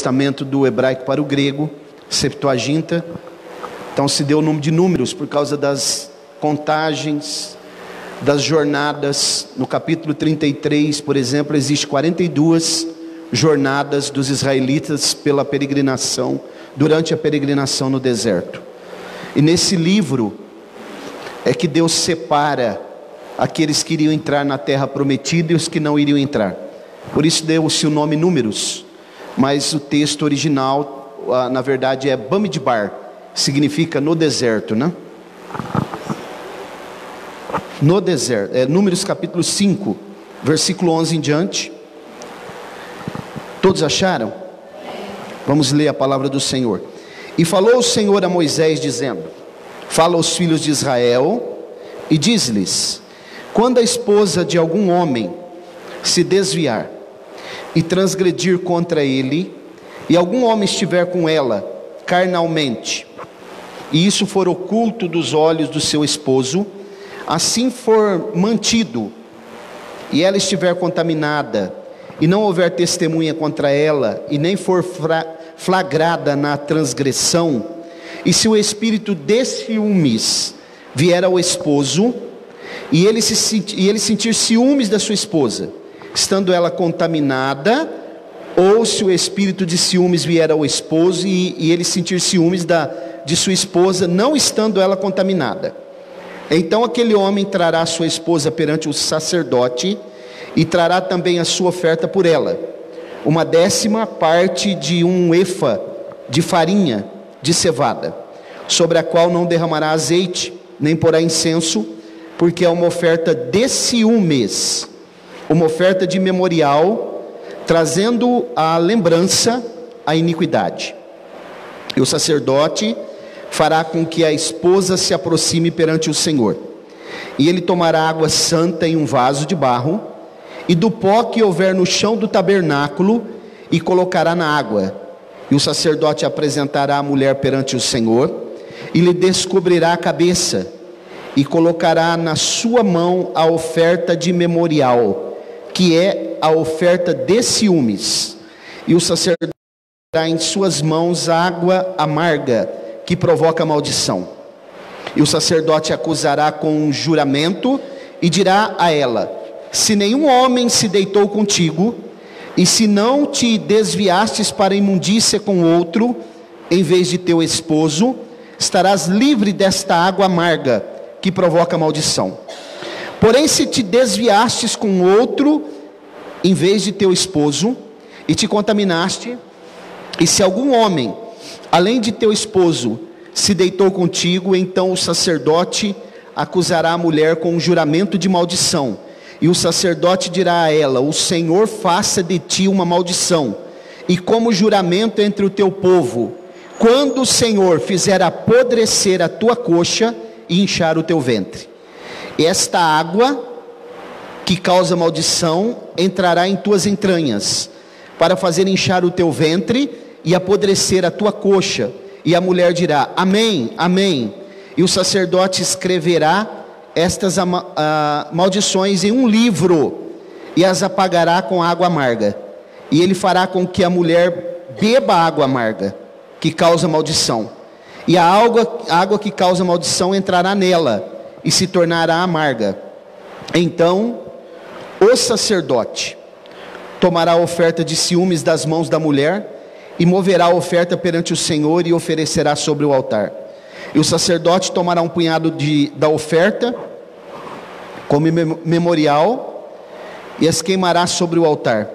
Testamento do hebraico para o grego, Septuaginta. Então se deu o nome de Números por causa das contagens, das jornadas. No capítulo 33, por exemplo, existe 42 jornadas dos israelitas pela peregrinação, durante a peregrinação no deserto. E nesse livro é que Deus separa aqueles que iriam entrar na terra prometida e os que não iriam entrar. Por isso deu-se o nome Números, mas o texto original, na verdade, é Bamidbar, significa no deserto, né? No deserto, Números capítulo 5, versículo 11 em diante. Todos acharam? Vamos ler a palavra do Senhor. E falou o Senhor a Moisés, dizendo: fala aos filhos de Israel e diz-lhes: quando a esposa de algum homem se desviar e transgredir contra ele, e algum homem estiver com ela carnalmente, e isso for oculto dos olhos do seu esposo, assim for mantido, e ela estiver contaminada, e não houver testemunha contra ela, e nem for flagrada na transgressão, e se o espírito de ciúmes vier ao esposo, e ele sentir ciúmes da sua esposa, estando ela contaminada, ou se o espírito de ciúmes vier ao esposo, e ele sentir ciúmes de sua esposa, não estando ela contaminada, então aquele homem trará sua esposa perante o sacerdote, e trará também a sua oferta por ela, 1/10 parte de um efa de farinha de cevada, sobre a qual não derramará azeite, nem porá incenso, porque é uma oferta de ciúmes, uma oferta de memorial, trazendo à lembrança a iniquidade. E o sacerdote fará com que a esposa se aproxime perante o Senhor, e ele tomará água santa em um vaso de barro, e do pó que houver no chão do tabernáculo, e colocará na água, e o sacerdote apresentará a mulher perante o Senhor, e lhe descobrirá a cabeça, e colocará na sua mão a oferta de memorial, que é a oferta de ciúmes, e o sacerdote terá em suas mãos água amarga, que provoca maldição, e o sacerdote acusará com um juramento, e dirá a ela: se nenhum homem se deitou contigo, e se não te desviastes para a imundícia com outro, em vez de teu esposo, estarás livre desta água amarga, que provoca maldição. Porém, se te desviastes com outro, em vez de teu esposo, e te contaminaste, e se algum homem, além de teu esposo, se deitou contigo, então o sacerdote acusará a mulher com um juramento de maldição, e o sacerdote dirá a ela: o Senhor faça de ti uma maldição, e como juramento entre o teu povo, quando o Senhor fizer apodrecer a tua coxa e inchar o teu ventre. Esta água que causa maldição entrará em tuas entranhas, para fazer inchar o teu ventre e apodrecer a tua coxa. E a mulher dirá: amém, amém. E o sacerdote escreverá estas maldições em um livro, e as apagará com água amarga. E ele fará com que a mulher beba água amarga, que causa maldição. E a água que causa maldição entrará nela, e se tornará amarga. Então o sacerdote tomará a oferta de ciúmes das mãos da mulher, e moverá a oferta perante o Senhor, e oferecerá sobre o altar. E o sacerdote tomará um punhado da oferta, como memorial, e as queimará sobre o altar.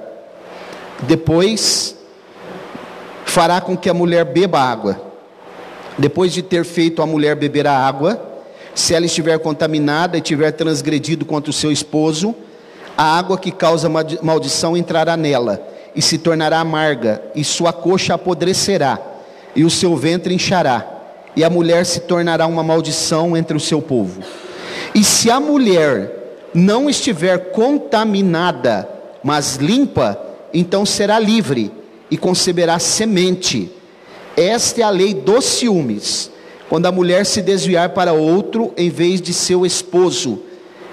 Depois fará com que a mulher beba água. Depois de ter feito a mulher beber a água, se ela estiver contaminada e tiver transgredido contra o seu esposo, a água que causa maldição entrará nela, e se tornará amarga, e sua coxa apodrecerá, e o seu ventre inchará, e a mulher se tornará uma maldição entre o seu povo. E se a mulher não estiver contaminada, mas limpa, então será livre, e conceberá semente. Esta é a lei dos ciúmes, quando a mulher se desviar para outro em vez de seu esposo,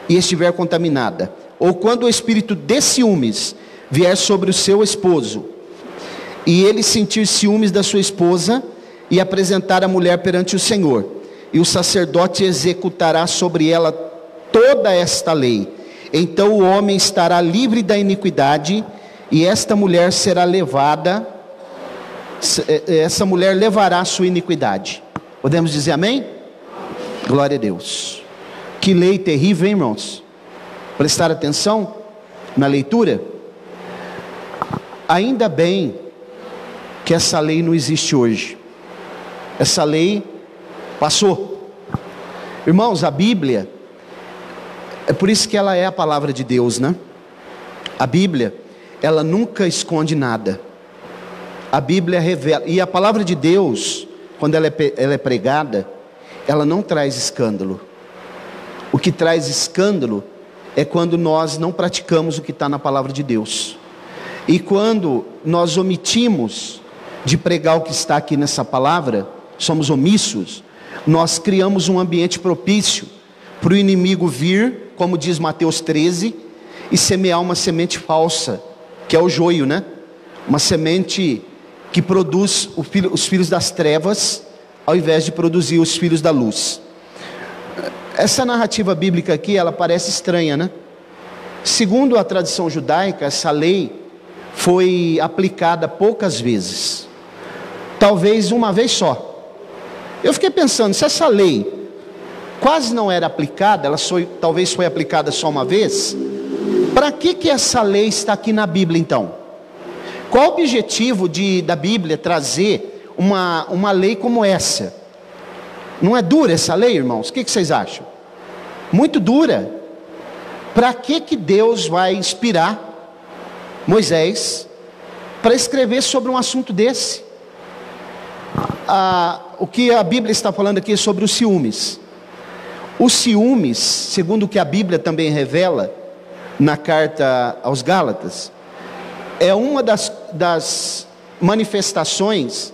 e estiver contaminada, ou quando o espírito de ciúmes vier sobre o seu esposo, e ele sentir ciúmes da sua esposa, e apresentar a mulher perante o Senhor, e o sacerdote executará sobre ela toda esta lei. Então o homem estará livre da iniquidade, e esta mulher será levada, essa mulher levará a sua iniquidade. Podemos dizer amém? Glória a Deus. Que lei terrível, hein, irmãos? Prestar atenção na leitura. Ainda bem que essa lei não existe hoje. Essa lei passou. Irmãos, a Bíblia, é por isso que ela é a palavra de Deus, né? A Bíblia, ela nunca esconde nada. A Bíblia revela, e a palavra de Deus, quando ela é pregada, ela não traz escândalo. O que traz escândalo é quando nós não praticamos o que está na palavra de Deus. E quando nós omitimos de pregar o que está aqui nessa palavra, somos omissos, nós criamos um ambiente propício para o inimigo vir, como diz Mateus 13, e semear uma semente falsa, que é o joio, né? Uma semente que produz os filhos das trevas, ao invés de produzir os filhos da luz. Essa narrativa bíblica aqui, ela parece estranha, né? Segundo a tradição judaica, essa lei foi aplicada poucas vezes, talvez uma vez só. Eu fiquei pensando, se essa lei quase não era aplicada, talvez foi aplicada só uma vez, para que essa lei está aqui na Bíblia então? Qual o objetivo da Bíblia trazer uma lei como essa? Não é dura essa lei, irmãos? O que vocês acham? Muito dura. Para que Deus vai inspirar Moisés para escrever sobre um assunto desse? O que a Bíblia está falando aqui é sobre os ciúmes. Os ciúmes, segundo o que a Bíblia também revela na carta aos Gálatas, é uma das manifestações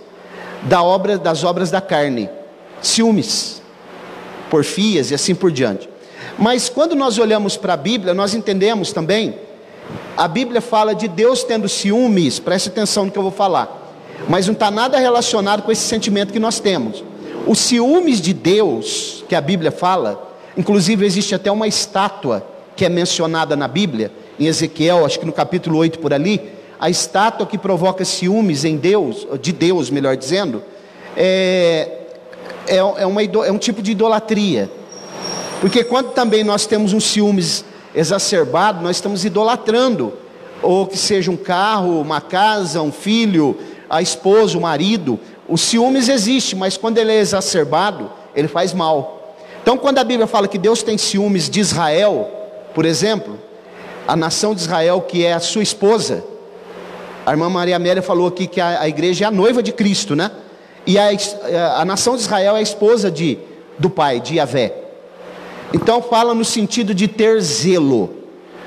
das obras da carne. Ciúmes, porfias e assim por diante. Mas quando nós olhamos para a Bíblia, nós entendemos também, a Bíblia fala de Deus tendo ciúmes, preste atenção no que eu vou falar, mas não está nada relacionado com esse sentimento que nós temos. Os ciúmes de Deus, que a Bíblia fala, inclusive existe até uma estátua que é mencionada na Bíblia, em Ezequiel, acho que no capítulo 8 por ali, a estátua que provoca ciúmes em Deus, de Deus melhor dizendo, é um tipo de idolatria, porque quando também nós temos um ciúmes exacerbado, nós estamos idolatrando, ou que seja um carro, uma casa, um filho, a esposa, o marido. O ciúmes existe, mas quando ele é exacerbado, ele faz mal. Então quando a Bíblia fala que Deus tem ciúmes de Israel, por exemplo, a nação de Israel, que é a sua esposa, a irmã Maria Amélia falou aqui que a igreja é a noiva de Cristo, né? E a nação de Israel é a esposa do pai, de Yahvé. Então fala no sentido de ter zelo.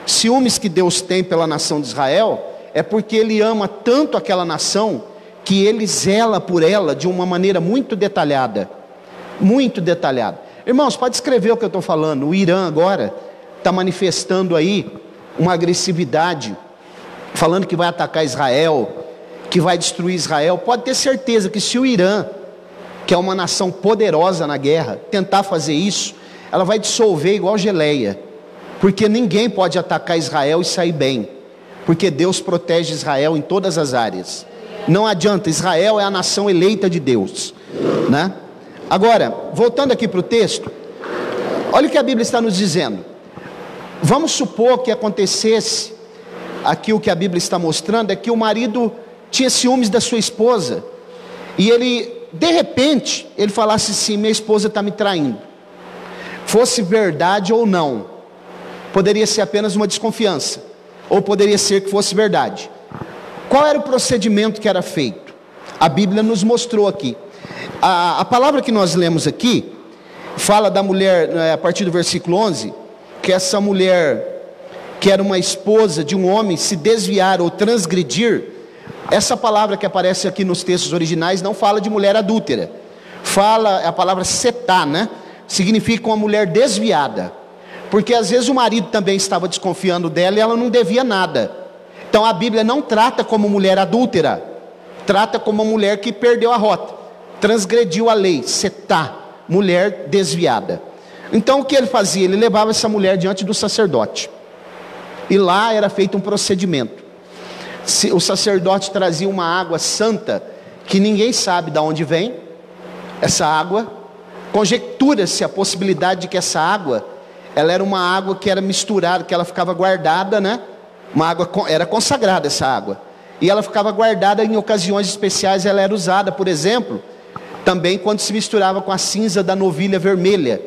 Ciúmes que Deus tem pela nação de Israel é porque Ele ama tanto aquela nação que Ele zela por ela de uma maneira muito detalhada. Muito detalhada. Irmãos, pode escrever o que eu estou falando. O Irã agora está manifestando aí uma agressividade, falando que vai atacar Israel, que vai destruir Israel. Pode ter certeza que se o Irã, que é uma nação poderosa na guerra, tentar fazer isso, ela vai dissolver igual geleia, porque ninguém pode atacar Israel e sair bem, porque Deus protege Israel em todas as áreas. Não adianta, Israel é a nação eleita de Deus, né? Agora, voltando aqui para o texto, olha o que a Bíblia está nos dizendo. Vamos supor que acontecesse, aqui o que a Bíblia está mostrando é que o marido tinha ciúmes da sua esposa, e ele, de repente, ele falasse assim: minha esposa está me traindo. Fosse verdade ou não, poderia ser apenas uma desconfiança, ou poderia ser que fosse verdade. Qual era o procedimento que era feito? A Bíblia nos mostrou aqui. A palavra que nós lemos aqui, fala da mulher, a partir do versículo 11, que essa mulher, que era uma esposa de um homem, se desviar ou transgredir. Essa palavra que aparece aqui nos textos originais não fala de mulher adúltera, fala a palavra setá, né? Significa uma mulher desviada, porque às vezes o marido também estava desconfiando dela e ela não devia nada. Então a Bíblia não trata como mulher adúltera, trata como uma mulher que perdeu a rota, transgrediu a lei, setá, mulher desviada. Então o que ele fazia? Ele levava essa mulher diante do sacerdote, e lá era feito um procedimento. O sacerdote trazia uma água santa, que ninguém sabe de onde vem essa água. Conjectura-se a possibilidade de que essa água, ela era uma água que era misturada, que ela ficava guardada, né? Uma água, era consagrada essa água, e ela ficava guardada em ocasiões especiais. Ela era usada, por exemplo, também quando se misturava com a cinza da novilha vermelha,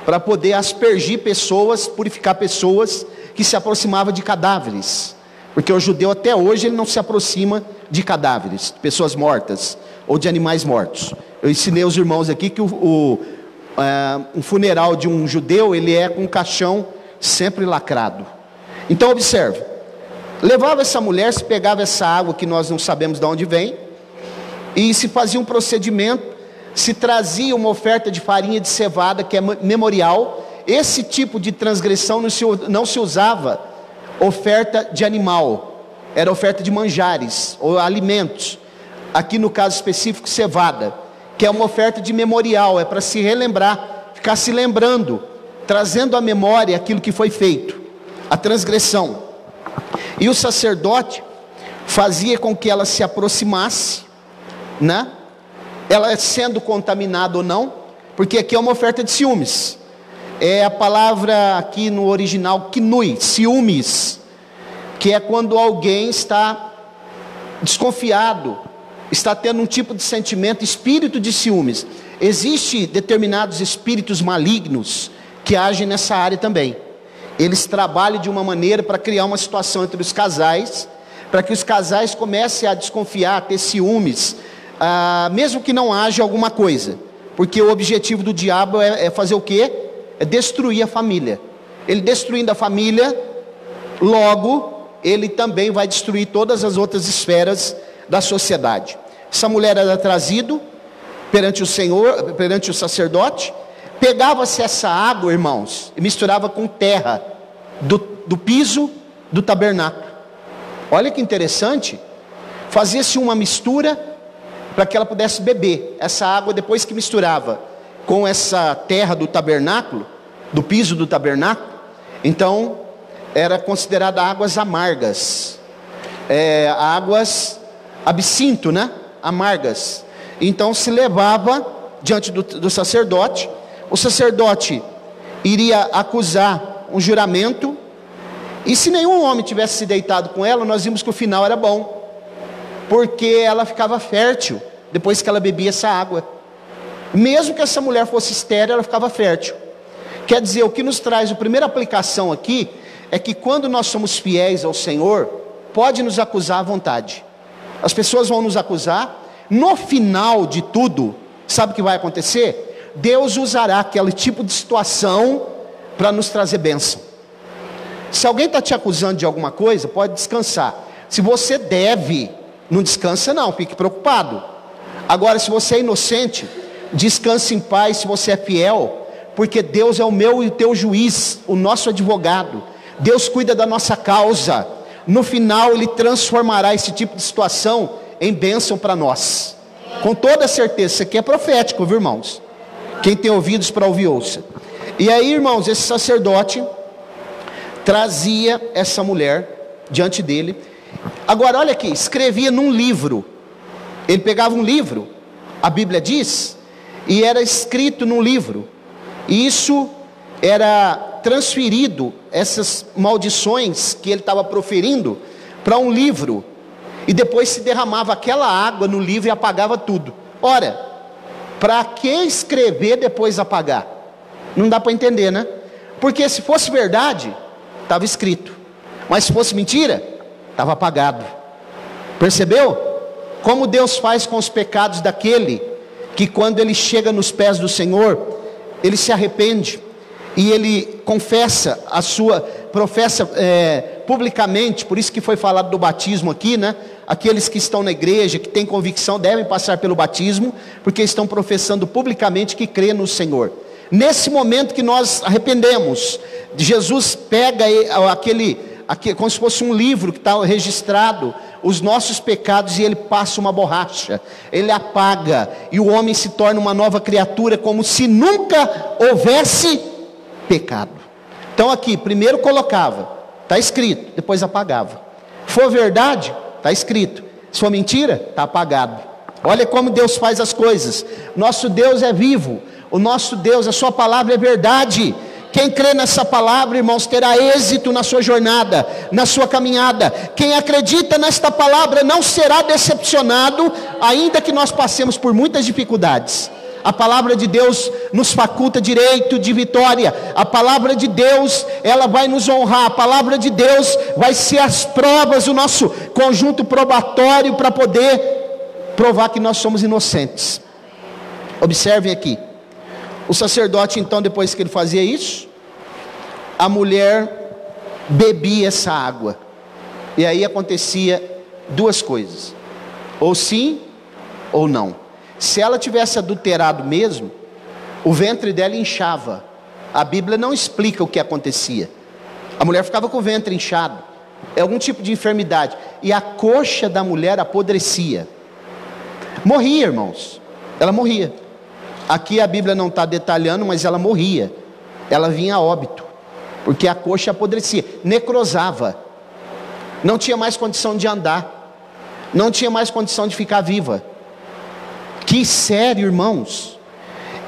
para poder aspergir pessoas, purificar pessoas que se aproximavam de cadáveres, porque o judeu até hoje ele não se aproxima de cadáveres, pessoas mortas ou de animais mortos. Eu ensinei aos irmãos aqui que um funeral de um judeu, ele é com um caixão sempre lacrado. Então observe, levava essa mulher, se pegava essa água que nós não sabemos de onde vem, e se fazia um procedimento, se trazia uma oferta de farinha de cevada, que é memorial. Esse tipo de transgressão não se usava oferta de animal, era oferta de manjares ou alimentos, aqui no caso específico cevada, que é uma oferta de memorial, é para se relembrar, ficar se lembrando, trazendo à memória aquilo que foi feito, a transgressão. E o sacerdote fazia com que ela se aproximasse, né? Ela sendo contaminada ou não, porque aqui é uma oferta de ciúmes. É a palavra aqui no original kinui, ciúmes, que é quando alguém está desconfiado, está tendo um tipo de sentimento, espírito de ciúmes. Existem determinados espíritos malignos que agem nessa área também. Eles trabalham de uma maneira para criar uma situação entre os casais, para que os casais comecem a desconfiar, a ter ciúmes, mesmo que não haja alguma coisa, porque o objetivo do diabo é fazer o quê? É destruir a família. Ele destruindo a família, logo ele também vai destruir todas as outras esferas da sociedade. Essa mulher era trazida perante o Senhor, perante o sacerdote. Pegava-se essa água, irmãos, e misturava com terra do piso do tabernáculo. Olha que interessante. Fazia-se uma mistura para que ela pudesse beber essa água. Depois que misturava com essa terra do tabernáculo, do piso do tabernáculo, então era considerada águas amargas, águas absinto, né? Amargas. Então se levava diante do sacerdote. O sacerdote iria acusar um juramento, e se nenhum homem tivesse se deitado com ela, nós vimos que o final era bom, porque ela ficava fértil depois que ela bebia essa água. Mesmo que essa mulher fosse estéril, ela ficava fértil. Quer dizer, o que nos traz a primeira aplicação aqui é que quando nós somos fiéis ao Senhor, pode nos acusar à vontade. As pessoas vão nos acusar. No final de tudo, sabe o que vai acontecer? Deus usará aquele tipo de situação para nos trazer bênção. Se alguém está te acusando de alguma coisa, pode descansar. Se você deve, não descansa não, fique preocupado. Agora, se você é inocente, descanse em paz. Se você é fiel, porque Deus é o meu e o teu juiz, o nosso advogado. Deus cuida da nossa causa. No final Ele transformará esse tipo de situação em bênção para nós, com toda certeza. Isso aqui é profético, viu, irmãos? Quem tem ouvidos para ouvir, ouça. E aí, irmãos, esse sacerdote trazia essa mulher diante dele. Agora olha aqui, escrevia num livro. Ele pegava um livro, a Bíblia diz, e era escrito num livro, e isso era transferido, essas maldições que ele estava proferindo, para um livro, e depois se derramava aquela água no livro e apagava tudo. Ora, para que escrever depois apagar? Não dá para entender, né? Porque se fosse verdade, estava escrito, mas se fosse mentira, estava apagado. Percebeu? Como Deus faz com os pecados daquele que, quando ele chega nos pés do Senhor, ele se arrepende e ele confessa professa publicamente. Por isso que foi falado do batismo aqui, né? Aqueles que estão na igreja, que têm convicção, devem passar pelo batismo, porque estão professando publicamente que crê no Senhor. Nesse momento que nós arrependemos, Jesus pega aqui, como se fosse um livro que está registrado os nossos pecados, e ele passa uma borracha, ele apaga, e o homem se torna uma nova criatura, como se nunca houvesse pecado. Então aqui, primeiro colocava, está escrito, depois apagava. Se for verdade, está escrito. Se for mentira, está apagado. Olha como Deus faz as coisas. Nosso Deus é vivo, o nosso Deus, a sua palavra é verdade. Quem crê nessa palavra, irmãos, terá êxito na sua jornada, na sua caminhada. Quem acredita nesta palavra não será decepcionado, ainda que nós passemos por muitas dificuldades. A palavra de Deus nos faculta direito de vitória. A palavra de Deus, ela vai nos honrar. A palavra de Deus vai ser as provas, o nosso conjunto probatório para poder provar que nós somos inocentes. Observem aqui. O sacerdote, então, depois que ele fazia isso, a mulher bebia essa água. E aí acontecia duas coisas: ou sim, ou não. Se ela tivesse adulterado mesmo, o ventre dela inchava. A Bíblia não explica o que acontecia. A mulher ficava com o ventre inchado. É algum tipo de enfermidade. E a coxa da mulher apodrecia. Morria, irmãos. Ela morria. Aqui a Bíblia não está detalhando, mas ela morria. Ela vinha a óbito, porque a coxa apodrecia, necrosava. Não tinha mais condição de andar. Não tinha mais condição de ficar viva. Que sério, irmãos.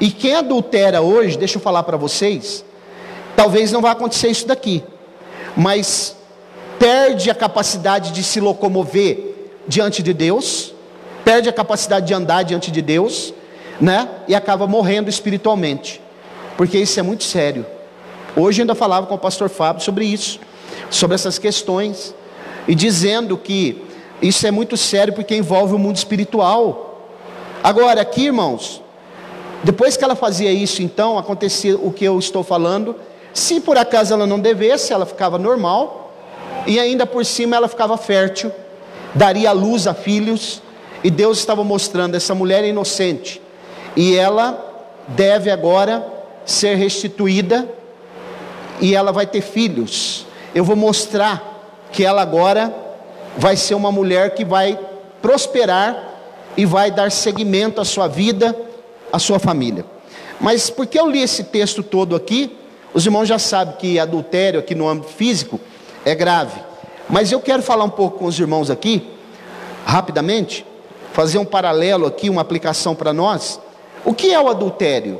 E quem adultera hoje, deixa eu falar para vocês, talvez não vá acontecer isso daqui, mas perde a capacidade de se locomover diante de Deus, perde a capacidade de andar diante de Deus, né? E acaba morrendo espiritualmente, porque isso é muito sério. Hoje eu ainda falava com o pastor Fábio sobre isso, sobre essas questões, e dizendo que isso é muito sério porque envolve o mundo espiritual. Agora aqui, irmãos, depois que ela fazia isso, então acontecia o que eu estou falando. Se por acaso ela não devesse, ela ficava normal, e ainda por cima ela ficava fértil, daria luz a filhos, e Deus estava mostrando: essa mulher é inocente, e ela deve agora ser restituída, e ela vai ter filhos. Eu vou mostrar que ela agora vai ser uma mulher que vai prosperar, e vai dar seguimento à sua vida, à sua família. Mas porque eu li esse texto todo aqui, os irmãos já sabem que adultério aqui no âmbito físico é grave. Mas eu quero falar um pouco com os irmãos aqui, rapidamente, fazer um paralelo aqui, uma aplicação para nós. O que é o adultério?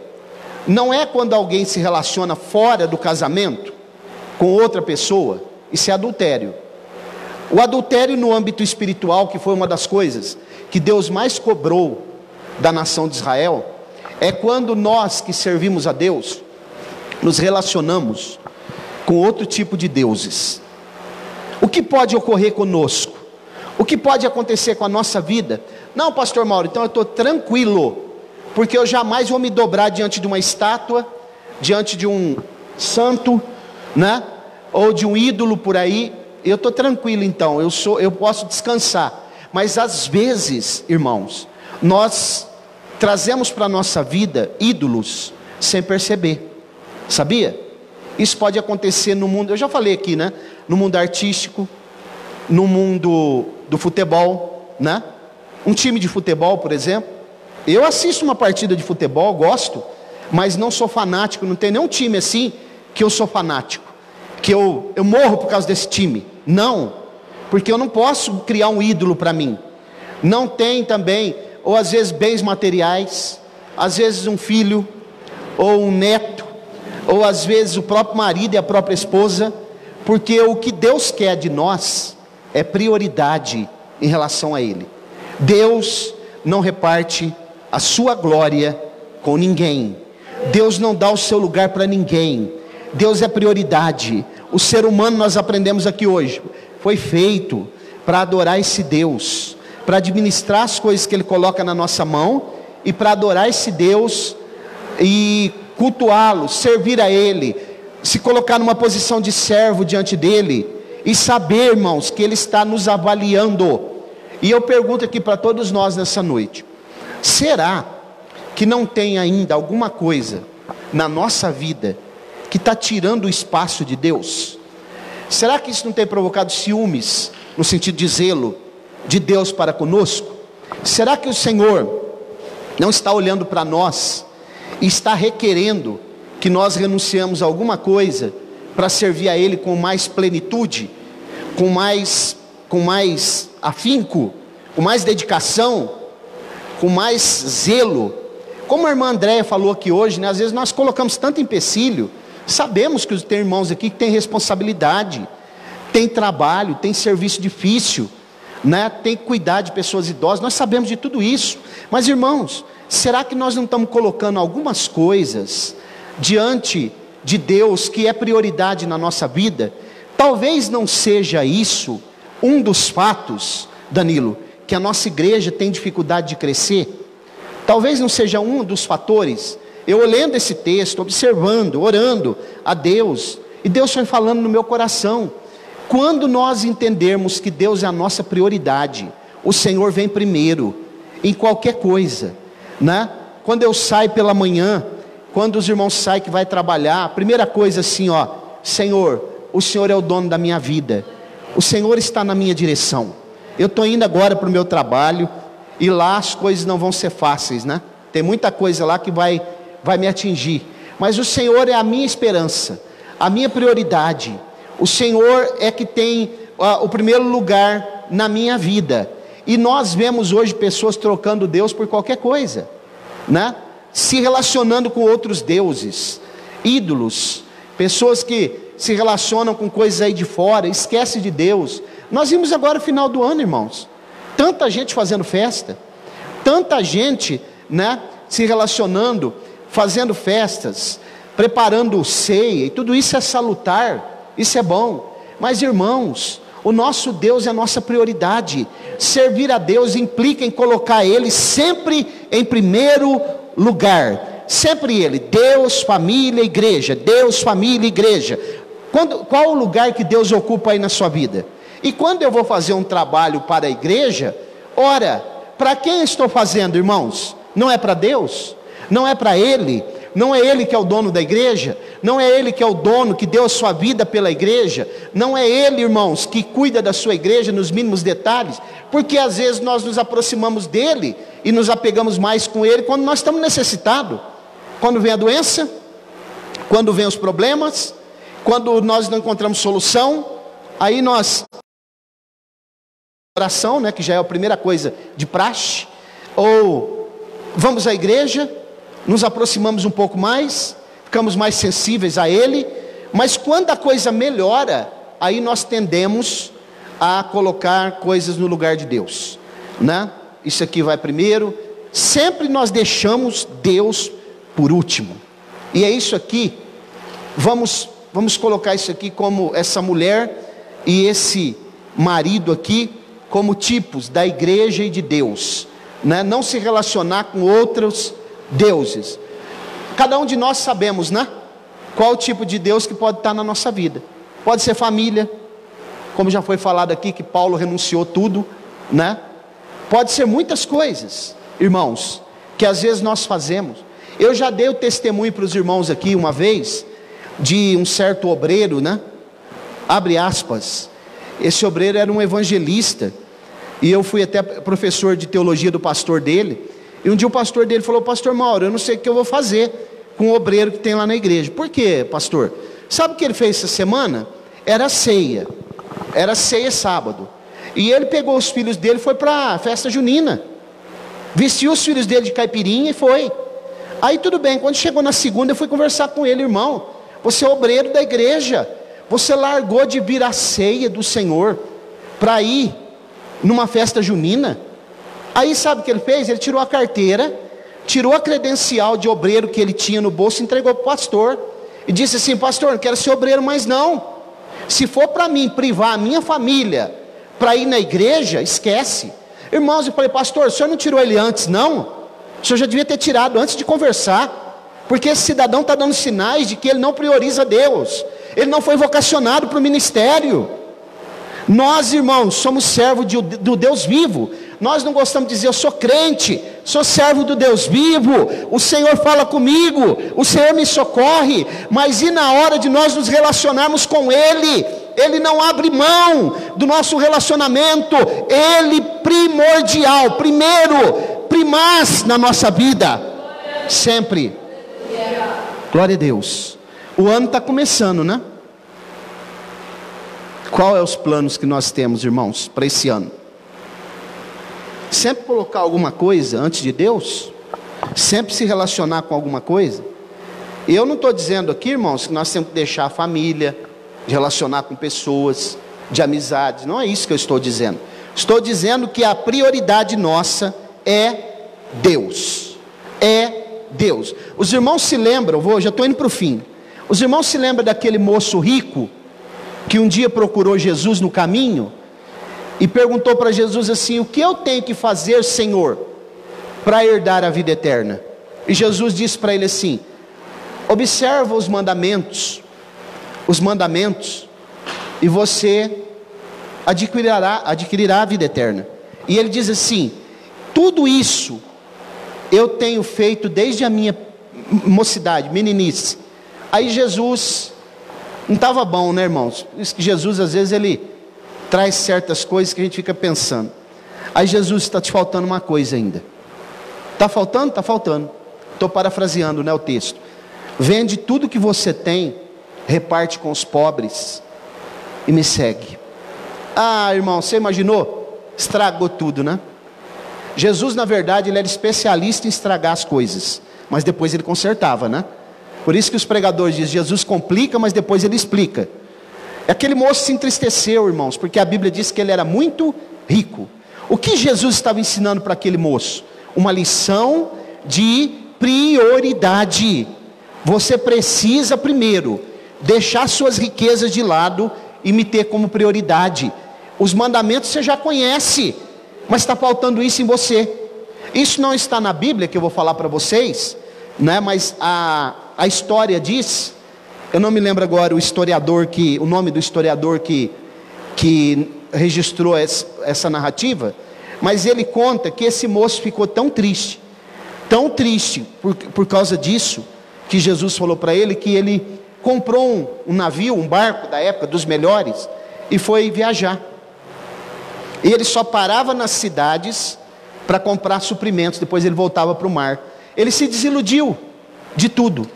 Não é quando alguém se relaciona fora do casamento com outra pessoa. Isso é adultério. O adultério no âmbito espiritual, que foi uma das coisas que Deus mais cobrou da nação de Israel, é quando nós que servimos a Deus, nos relacionamos com outro tipo de deuses. O que pode ocorrer conosco? O que pode acontecer com a nossa vida? Não, pastor Mauro, então eu estou tranquilo, porque eu jamais vou me dobrar diante de uma estátua, diante de um santo, né? Ou de um ídolo por aí. Eu estou tranquilo então, eu posso descansar. Mas às vezes, irmãos, nós trazemos para a nossa vida ídolos sem perceber. Sabia? Isso pode acontecer no mundo, eu já falei aqui, né? No mundo artístico, no mundo do futebol, né? Um time de futebol, por exemplo. Eu assisto uma partida de futebol, gosto, mas não sou fanático. Não tem nenhum time assim que eu sou fanático, que eu morro por causa desse time. Não, porque eu não posso criar um ídolo para mim. Não tem também, ou às vezes bens materiais, às vezes um filho, ou um neto, ou às vezes o próprio marido e a própria esposa, porque o que Deus quer de nós é prioridade em relação a Ele. Deus não reparte a sua glória com ninguém. Deus não dá o seu lugar para ninguém. Deus é prioridade. O ser humano, nós aprendemos aqui hoje, foi feito para adorar esse Deus, para administrar as coisas que Ele coloca na nossa mão, e para adorar esse Deus e cultuá-lo, servir a Ele, se colocar numa posição de servo diante dEle, e saber, irmãos, que Ele está nos avaliando. E eu pergunto aqui para todos nós nessa noite: será que não tem ainda alguma coisa na nossa vida que está tirando o espaço de Deus? Será que isso não tem provocado ciúmes, no sentido de zelo, de Deus para conosco? Será que o Senhor não está olhando para nós e está requerendo que nós renunciemos a alguma coisa para servir a Ele com mais plenitude, com mais afinco, com mais dedicação, com mais zelo? Como a irmã Andréia falou aqui hoje, né? Às vezes nós colocamos tanto empecilho. Sabemos que tem irmãos aqui que tem responsabilidade, tem trabalho, tem serviço difícil, né? Tem que cuidar de pessoas idosas. Nós sabemos de tudo isso. Mas irmãos, será que nós não estamos colocando algumas coisas diante de Deus que é prioridade na nossa vida? Talvez não seja isso um dos fatos, Danilo, que a nossa igreja tem dificuldade de crescer. Talvez não seja um dos fatores. Eu lendo esse texto, observando, orando a Deus, e Deus foi falando no meu coração. Quando nós entendermos que Deus é a nossa prioridade, o Senhor vem primeiro em qualquer coisa, né? Quando eu saio pela manhã, quando os irmãos saem que vai trabalhar, a primeira coisa assim, ó: Senhor, o Senhor é o dono da minha vida, o Senhor está na minha direção. Eu estou indo agora para o meu trabalho, e lá as coisas não vão ser fáceis, né? Tem muita coisa lá que vai me atingir, mas o Senhor é a minha esperança, a minha prioridade. O Senhor é que tem o primeiro lugar na minha vida. E nós vemos hoje pessoas trocando Deus por qualquer coisa, né? Se relacionando com outros deuses, ídolos, pessoas que se relacionam com coisas aí de fora, esquecem de Deus. Nós vimos agora no final do ano, irmãos, tanta gente fazendo festa, tanta gente, né, se relacionando, fazendo festas, preparando ceia, e tudo isso é salutar, isso é bom. Mas irmãos, o nosso Deus é a nossa prioridade. Servir a Deus implica em colocar Ele sempre em primeiro lugar. Sempre Ele, Deus, família, igreja. Deus, família, igreja. Qual o lugar que Deus ocupa aí na sua vida? E quando eu vou fazer um trabalho para a igreja, ora, para quem estou fazendo, irmãos? Não é para Deus? Não é para Ele? Não é Ele que é o dono da igreja? Não é Ele que é o dono, que deu a sua vida pela igreja? Não é Ele, irmãos, que cuida da sua igreja nos mínimos detalhes? Porque às vezes nós nos aproximamos dEle e nos apegamos mais com Ele quando nós estamos necessitados. Quando vem a doença, quando vem os problemas, quando nós não encontramos solução, aí nós... oração, né, que já é a primeira coisa de praxe, ou vamos à igreja, nos aproximamos um pouco mais, ficamos mais sensíveis a Ele. Mas quando a coisa melhora, aí nós tendemos a colocar coisas no lugar de Deus, né? Isso aqui vai primeiro. Sempre nós deixamos Deus por último. E é isso aqui. Vamos colocar isso aqui como essa mulher e esse marido aqui como tipos da igreja e de Deus, né? Não se relacionar com outros deuses. Cada um de nós sabemos, né? Qual o tipo de Deus que pode estar na nossa vida. Pode ser família, como já foi falado aqui, que Paulo renunciou tudo, né? Pode ser muitas coisas, irmãos, que às vezes nós fazemos. Eu já dei o testemunho para os irmãos aqui uma vez, de um certo obreiro, né? Abre aspas. Esse obreiro era um evangelista, e eu fui até professor de teologia do pastor dele, e um dia o pastor dele falou: pastor Mauro, eu não sei o que eu vou fazer com o obreiro que tem lá na igreja. Por quê, pastor? Sabe o que ele fez essa semana? Era ceia sábado, e ele pegou os filhos dele e foi para a festa junina, vestiu os filhos dele de caipirinha e foi. Aí tudo bem, quando chegou na segunda eu fui conversar com ele: irmão, você é obreiro da igreja, você largou de vir à ceia do Senhor para ir numa festa junina? Aí sabe o que ele fez? Ele tirou a carteira, tirou a credencial de obreiro que ele tinha no bolso e entregou para o pastor, e disse assim: pastor, não quero ser obreiro mais não. Se for para mim privar a minha família para ir na igreja, esquece. Irmãos, eu falei: pastor, o senhor não tirou ele antes não? O senhor já devia ter tirado antes de conversar, porque esse cidadão está dando sinais de que ele não prioriza Deus, ele não foi vocacionado para o ministério. Nós, irmãos, somos servos do Deus vivo. Nós não gostamos de dizer: eu sou crente, sou servo do Deus vivo, o Senhor fala comigo, o Senhor me socorre. Mas e na hora de nós nos relacionarmos com Ele? Ele não abre mão do nosso relacionamento. Ele primordial, primeiro, primaz na nossa vida, sempre. Glória a Deus. O ano está começando, né? Qual é os planos que nós temos, irmãos, para esse ano? Sempre colocar alguma coisa antes de Deus? Sempre se relacionar com alguma coisa? Eu não estou dizendo aqui, irmãos, que nós temos que deixar a família, de relacionar com pessoas, de amizades. Não é isso que eu estou dizendo. Estou dizendo que a prioridade nossa é Deus. É Deus. Os irmãos se lembram, já estou indo para o fim. Os irmãos se lembram daquele moço rico que um dia procurou Jesus no caminho e perguntou para Jesus assim: o que eu tenho que fazer, Senhor, para herdar a vida eterna? E Jesus disse para ele assim: observa os mandamentos, e você adquirirá a vida eterna. E ele diz assim: tudo isso eu tenho feito desde a minha mocidade, meninice. Aí Jesus, não estava bom, né, irmãos? Isso que Jesus, às vezes, ele traz certas coisas que a gente fica pensando. Aí Jesus, está te faltando uma coisa ainda. Está faltando? Está faltando. Estou parafraseando, né, o texto. Vende tudo que você tem, reparte com os pobres e me segue. Ah, irmão, você imaginou? Estragou tudo, né? Jesus, na verdade, ele era especialista em estragar as coisas, mas depois ele consertava, né? Por isso que os pregadores dizem: Jesus complica, mas depois ele explica. Aquele moço se entristeceu, irmãos, porque a Bíblia diz que ele era muito rico. O que Jesus estava ensinando para aquele moço? Uma lição de prioridade. Você precisa primeiro deixar suas riquezas de lado e me ter como prioridade. Os mandamentos você já conhece, mas está faltando isso em você. Isso não está na Bíblia, que eu vou falar para vocês, né? Mas a história diz, eu não me lembro agora o nome do historiador que registrou essa narrativa, mas ele conta que esse moço ficou tão triste por causa disso, que Jesus falou para ele que ele comprou um navio, um barco da época, dos melhores, e foi viajar. E ele só parava nas cidades para comprar suprimentos, depois ele voltava para o mar. Ele se desiludiu de tudo.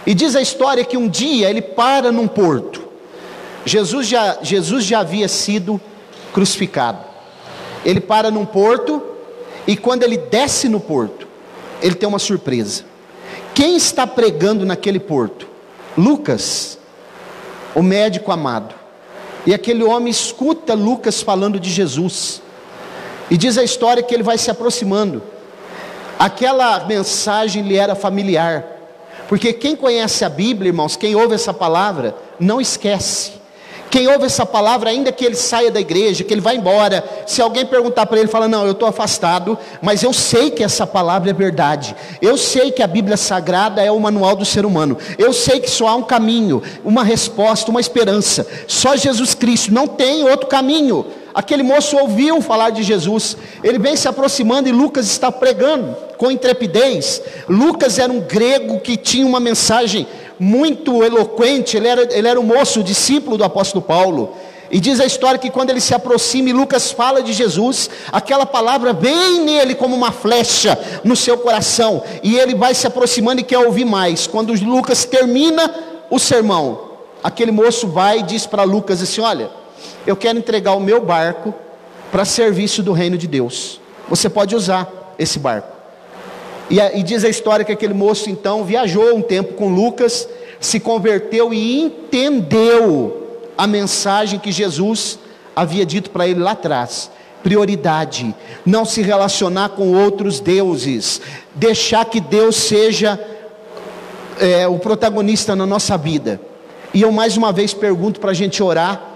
E diz a história que um dia ele para num porto. Jesus já havia sido crucificado. Ele para num porto, e quando ele desce no porto, ele tem uma surpresa. Quem está pregando naquele porto? Lucas, o médico amado. E aquele homem escuta Lucas falando de Jesus. E diz a história que ele vai se aproximando. Aquela mensagem lhe era familiar. Porque quem conhece a Bíblia, irmãos, quem ouve essa palavra, não esquece. Quem ouve essa palavra, ainda que ele saia da igreja, que ele vá embora, se alguém perguntar para ele, fala: não, eu estou afastado, mas eu sei que essa palavra é verdade. Eu sei que a Bíblia Sagrada é o manual do ser humano. Eu sei que só há um caminho, uma resposta, uma esperança. Só Jesus Cristo, não tem outro caminho. Aquele moço ouviu falar de Jesus. Ele vem se aproximando e Lucas está pregando com intrepidez. Lucas era um grego que tinha uma mensagem muito eloquente. Ele era um moço, discípulo do apóstolo Paulo. E diz a história que quando ele se aproxima e Lucas fala de Jesus, aquela palavra vem nele como uma flecha no seu coração. E ele vai se aproximando e quer ouvir mais. Quando Lucas termina o sermão, aquele moço vai e diz para Lucas assim: olha, eu quero entregar o meu barco para serviço do reino de Deus. Você pode usar esse barco. E diz a história que aquele moço então viajou um tempo com Lucas, se converteu e entendeu a mensagem que Jesus havia dito para ele lá atrás. Prioridade, não se relacionar com outros deuses, deixar que Deus seja o protagonista na nossa vida. E eu mais uma vez pergunto para a gente orar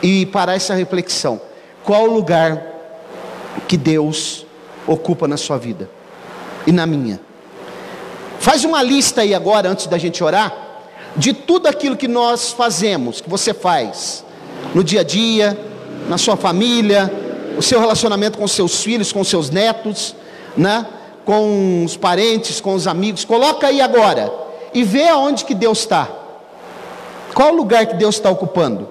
e parar essa reflexão: qual o lugar que Deus ocupa na sua vida e na minha? Faz uma lista aí agora, antes da gente orar, de tudo aquilo que nós fazemos, que você faz no dia a dia, na sua família, o seu relacionamento com seus filhos, com seus netos, né? Com os parentes, com os amigos. Coloca aí agora e vê aonde que Deus está. Qual o lugar que Deus está ocupando?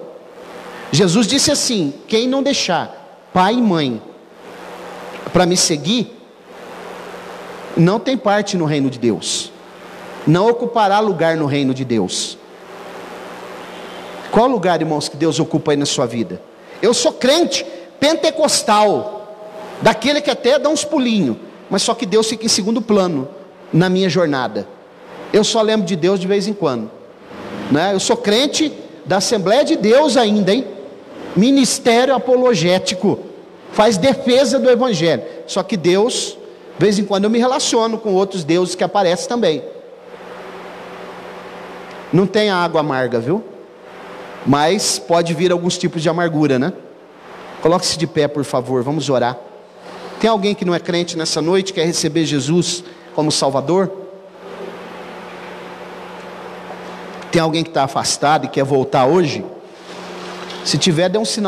Jesus disse assim: quem não deixar pai e mãe para me seguir, não tem parte no reino de Deus, não ocupará lugar no reino de Deus. Qual lugar, irmãos, que Deus ocupa aí na sua vida? Eu sou crente pentecostal, daquele que até dá uns pulinhos, mas só que Deus fica em segundo plano na minha jornada. Eu só lembro de Deus de vez em quando, né? Eu sou crente da Assembleia de Deus ainda, hein? Ministério apologético, faz defesa do Evangelho. Só que Deus, de vez em quando eu me relaciono com outros deuses que aparecem também. Não tem água amarga, viu? Mas pode vir alguns tipos de amargura, né? Coloque-se de pé, por favor, vamos orar. Tem alguém que não é crente nessa noite, quer receber Jesus como Salvador? Tem alguém que está afastado e quer voltar hoje? Se tiver, dê um sinal.